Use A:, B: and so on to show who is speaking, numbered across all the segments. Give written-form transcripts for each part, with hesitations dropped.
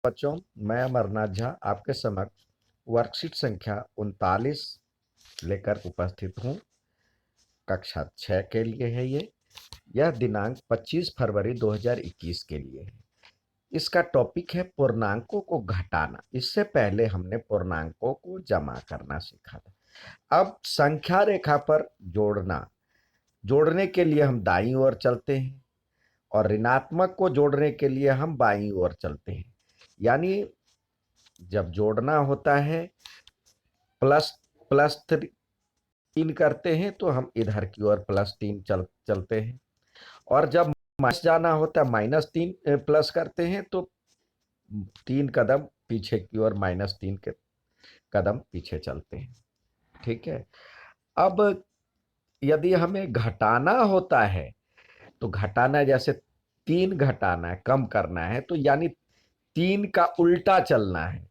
A: बच्चों, मैं अमरनाथ झा आपके समक्ष वर्कशीट संख्या 39 लेकर उपस्थित हूँ। कक्षा 6 के लिए है यह दिनांक 25 फरवरी 2021 के लिए है। इसका टॉपिक है पूर्णांकों को घटाना। इससे पहले हमने पूर्णांकों को जमा करना सीखा था। अब संख्या रेखा पर जोड़ने के लिए हम दाईं ओर चलते हैं और ऋणात्मक को जोड़ने के लिए हम बाईं ओर चलते हैं। यानी जब जोड़ना होता है प्लस प्लस 3 करते हैं तो हम इधर की ओर +3 चलते हैं, और जब माइनस जाना होता है -3 प्लस करते हैं तो 3 कदम पीछे की ओर -3 के कदम पीछे चलते हैं। ठीक है। अब यदि हमें घटाना होता है तो घटाना, जैसे 3 घटाना है, कम करना है, तो यानी 3 का उल्टा चलना है।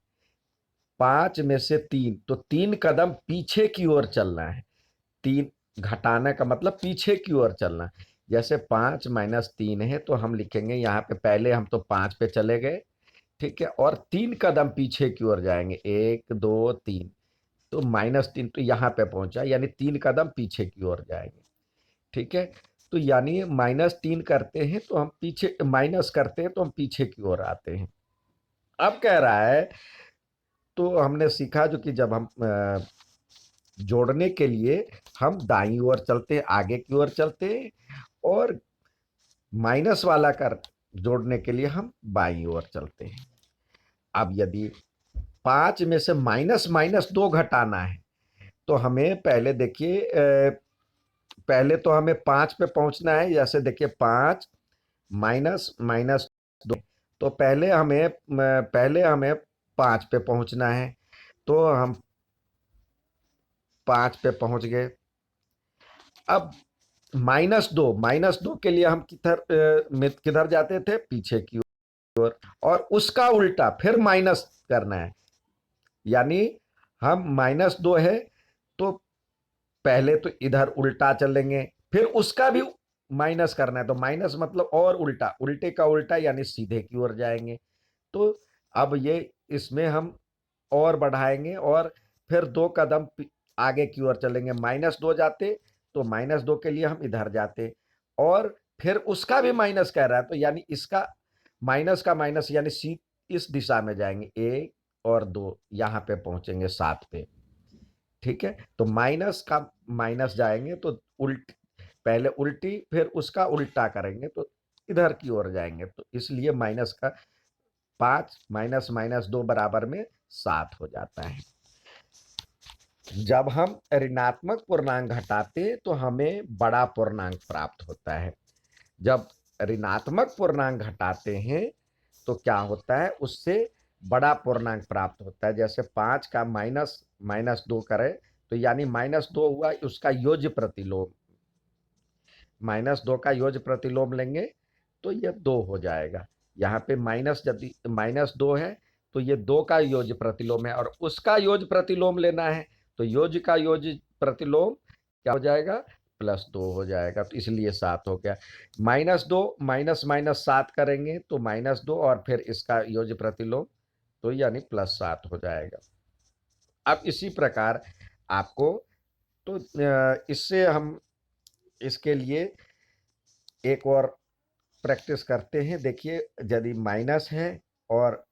A: 5 में से 3 तो 3 कदम पीछे की ओर चलना है। 3 घटाने का मतलब पीछे की ओर चलना। जैसे 5 - 3 है तो हम लिखेंगे यहाँ पे, पहले हम तो 5 पे चले गए, ठीक है, और 3 कदम पीछे की ओर जाएंगे, 1 2 3, तो -3 तो यहाँ पे पहुंचा, यानी 3 कदम पीछे की ओर जाएंगे। ठीक है। तो यानी -3 करते हैं तो हम पीछे, माइनस करते हैं तो हम पीछे की ओर आते हैं। अब कह रहा है, तो हमने सीखा जो कि जब हम जोड़ने के लिए हम दाईं ओर चलते हैं, आगे की ओर चलते हैं, और माइनस वाला कर जोड़ने के लिए हम बाईं ओर चलते हैं। अब यदि 5 में से -2 घटाना है तो हमें पहले देखिए, पहले तो हमें 5 पे पहुंचना है। जैसे देखिए 5 -2, तो पहले हमें 5 पे पहुंचना है, तो हम 5 पे पहुंच गए। अब -2 के लिए हम किधर जाते थे, पीछे की ओर, और उसका उल्टा फिर माइनस करना है। यानी हम -2 है तो पहले तो इधर उल्टा चलेंगे, फिर उसका भी माइनस करना है, तो माइनस मतलब और उल्टा, उल्टे का उल्टा, यानी सीधे की ओर जाएंगे। तो अब ये इसमें हम और बढ़ाएंगे, और फिर 2 कदम आगे की ओर चलेंगे। -2 जाते तो -2 के लिए हम इधर जाते, और फिर उसका भी माइनस कह रहा है, तो यानी इसका माइनस का माइनस, यानी इस दिशा में जाएंगे, 1 और 2, यहाँ पे पहुंचेंगे 7 पे। ठीक है। तो माइनस का माइनस जाएंगे तो पहले उल्टी, फिर उसका उल्टा करेंगे तो इधर की ओर जाएंगे, तो इसलिए माइनस का 5 -2 बराबर में 7 हो जाता है। जब हम ऋणात्मक पूर्णांक घटाते तो हमें बड़ा पूर्णांक प्राप्त होता है। जब ऋणात्मक पूर्णांक घटाते हैं तो क्या होता है, उससे बड़ा पूर्णांक प्राप्त होता है। जैसे 5 का -2 करें तो यानी -2 हुआ, उसका योज्य प्रतिलोम, -2 का योज्य प्रतिलोम लेंगे तो ये 2 हो जाएगा। यहाँ पे माइनस, यदि -2 है तो ये 2 का योज्य प्रतिलोम है, और उसका योज्य प्रतिलोम लेना है तो योज्य का योज्य प्रतिलोम क्या हो जाएगा, +2 हो जाएगा, तो इसलिए 7 हो गया। -2 माइनस 7 करेंगे तो -2, और फिर इसका योज्य प्रतिलोम, तो यानी +7 हो जाएगा। अब इसी प्रकार आपको, तो इससे हम इसके लिए एक और प्रैक्टिस करते हैं। देखिए, यदि माइनस है और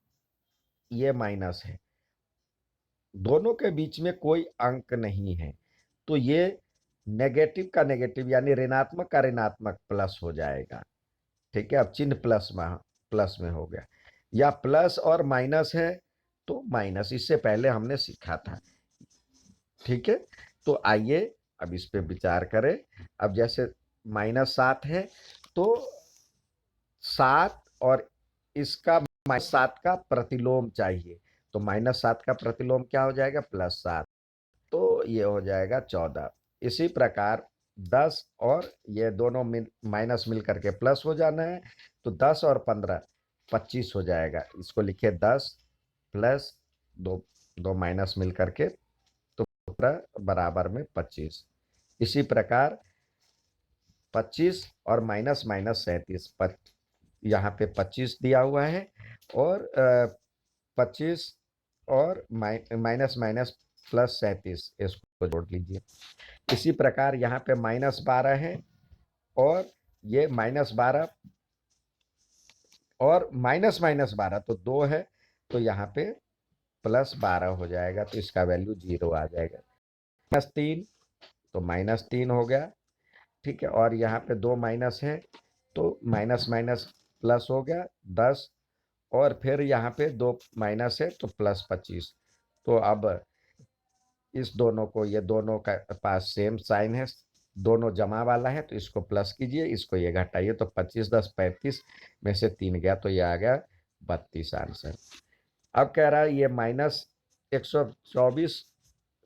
A: ये माइनस है, दोनों के बीच में कोई अंक नहीं है, तो ये नेगेटिव का नेगेटिव, यानी ऋणात्मक का ऋणात्मक प्लस हो जाएगा। ठीक है। अब चिन्ह प्लस में हो गया, या प्लस और माइनस है तो माइनस, इससे पहले हमने सीखा था। ठीक है। तो आइए अब इस पे विचार करें। अब जैसे -7 है तो 7 और इसका -7 का प्रतिलोम चाहिए, तो -7 का प्रतिलोम क्या हो जाएगा, +7, तो ये हो जाएगा 14। इसी प्रकार 10 और ये दोनों माइनस मिल करके प्लस हो जाना है, तो 10 और 15 25 हो जाएगा। इसको लिखे 10 प्लस दो, दो माइनस मिल करके, तो बराबर में 25। इसी प्रकार 25 और माइनस -37, यहाँ पे 25 दिया हुआ है, और 25 और माइनस माइनस प्लस 37, इसको जोड़ लीजिए। इसी प्रकार यहाँ पे -12 है और ये -12 और माइनस माइनस 12 तो 2 है, तो यहाँ पे +12 हो जाएगा, तो इसका वैल्यू 0 आ जाएगा। -3 तो -3 हो गया, ठीक है। और यहाँ पे 2 माइनस है तो माइनस माइनस प्लस हो गया 10, और फिर यहाँ पे 2 माइनस है तो +25। तो अब इस दोनों को, ये दोनों का पास सेम साइन है, दोनों जमा वाला है, तो इसको प्लस कीजिए, इसको ये घटाइए, तो 25 10 35 में से 3 गया तो ये आ गया 32 आंसर। अब कह रहा है ये -124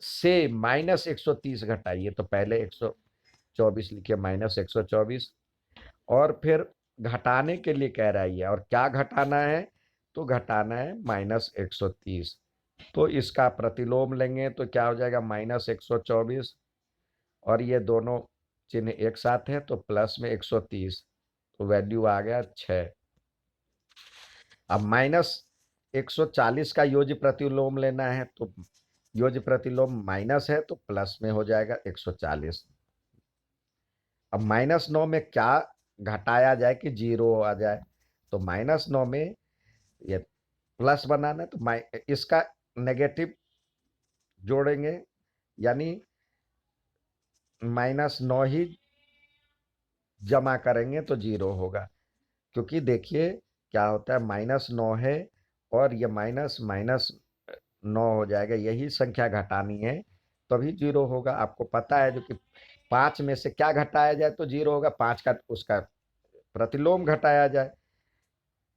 A: से -130 घटाइए, तो पहले 124 लिखिए -124, और फिर घटाने के लिए कह रहा है ये, और क्या घटाना है, तो घटाना है -130। तो इसका प्रतिलोम लेंगे तो क्या हो जाएगा, -124, और ये दोनों चिन्ह एक साथ है तो प्लस में 130, तो वैल्यू आ गया 6। अब -140 का योज्य प्रतिलोम लेना है, तो योज्य प्रतिलोम माइनस है तो प्लस में हो जाएगा 140। अब -9 में क्या घटाया जाए कि 0 आ जाए, तो -9 में ये प्लस बनाना है, तो इसका नेगेटिव जोड़ेंगे, यानी -9 ही जमा करेंगे तो 0 होगा। क्योंकि देखिए क्या होता है, -9 है और ये माइनस माइनस 9 हो जाएगा, यही संख्या घटानी है तभी 0 होगा। आपको पता है जो कि 5 में से क्या घटाया जाए तो 0 होगा, 5 का उसका प्रतिलोम घटाया जाए,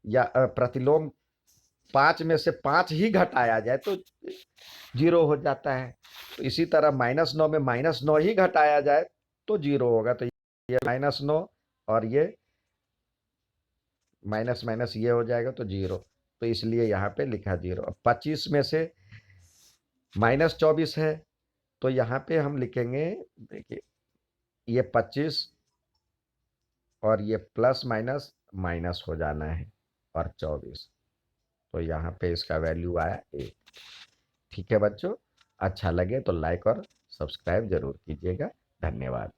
A: या प्रतिलोम 5 में से 5 ही घटाया जाए तो 0 हो जाता है। तो इसी तरह -9 में -9 ही घटाया जाए तो 0 होगा। तो ये -9 और ये माइनस माइनस ये हो जाएगा तो 0, तो इसलिए यहाँ पे लिखा 0। अब 25 में से -24 है तो यहाँ पे हम लिखेंगे, देखिए ये 25 और ये प्लस माइनस माइनस हो जाना है, और 24, तो यहाँ पे इसका वैल्यू आया 1। ठीक है बच्चों, अच्छा लगे तो लाइक और सब्सक्राइब जरूर कीजिएगा। धन्यवाद।